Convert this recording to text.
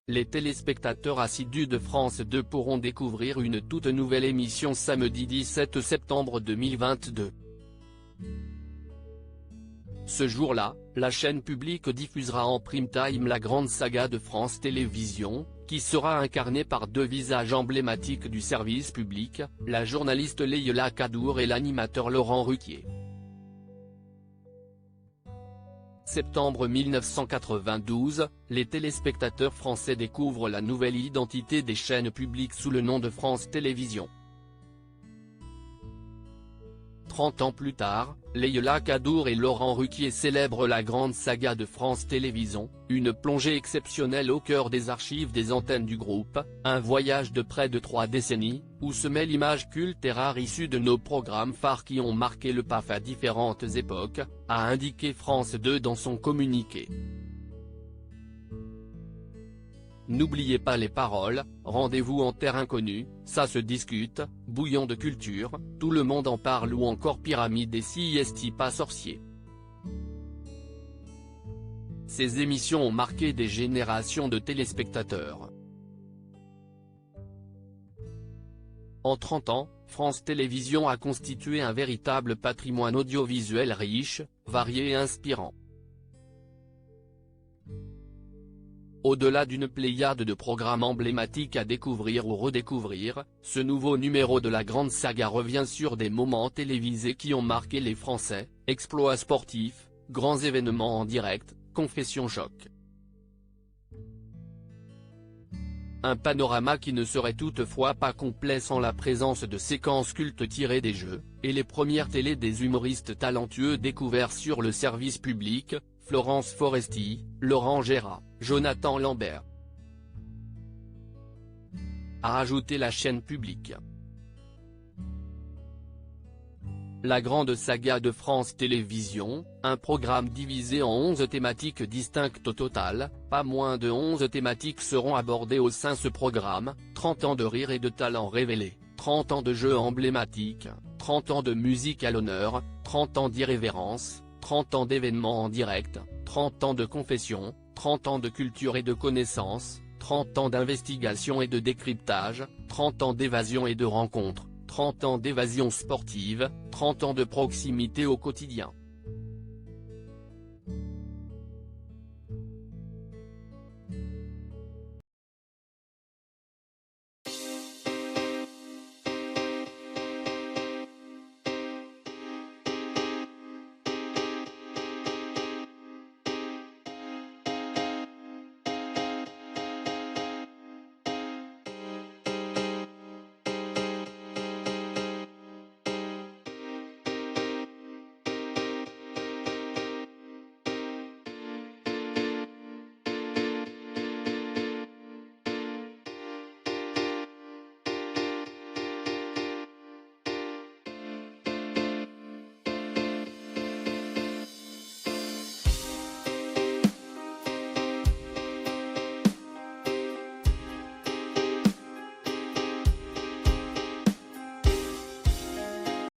les téléspectateurs assidus de France 2 pourront découvrir une toute nouvelle émission samedi 17 septembre 2022. Ce jour-là, la chaîne publique diffusera en prime time la grande saga de France Télévisions, qui sera incarnée par deux visages emblématiques du service public, la journaliste Leïla Kadour et l'animateur Laurent Ruquier. Septembre 1992, les téléspectateurs français découvrent la nouvelle identité des chaînes publiques sous le nom de France Télévisions. 30 ans plus tard, Leïla Kadour et Laurent Ruquier célèbrent la grande saga de France Télévisions, une plongée exceptionnelle au cœur des archives des antennes du groupe, un voyage de près de 3 décennies, où se mêle l'image culte et rare issue de nos programmes phares qui ont marqué le PAF à différentes époques, a indiqué France 2 dans son communiqué. N'oubliez pas les paroles, rendez-vous en terre inconnue, ça se discute, bouillon de culture, tout le monde en parle ou encore pyramide et CIST pas sorcier. Ces émissions ont marqué des générations de téléspectateurs. En 30 ans, France Télévisions a constitué un véritable patrimoine audiovisuel riche, varié et inspirant. Au-delà d'une pléiade de programmes emblématiques à découvrir ou redécouvrir, ce nouveau numéro de la grande saga revient sur des moments télévisés qui ont marqué les Français, exploits sportifs, grands événements en direct, confessions choc. Un panorama qui ne serait toutefois pas complet sans la présence de séquences cultes tirées des jeux, et les premières télés des humoristes talentueux découverts sur le service public, Florence Foresti, Laurent Gérard, Jonathan Lambert. A ajouté la chaîne publique. La grande saga de France Télévisions, un programme divisé en 11 thématiques distinctes au total, pas moins de 11 thématiques seront abordées au sein de ce programme, 30 ans de rire et de talent révélés, 30 ans de jeux emblématiques, 30 ans de musique à l'honneur, 30 ans d'irrévérence, 30 ans d'événements en direct, 30 ans de confession, 30 ans de culture et de connaissance, 30 ans d'investigation et de décryptage, 30 ans d'évasion et de rencontres, 30 ans d'évasion sportive, 30 ans de proximité au quotidien.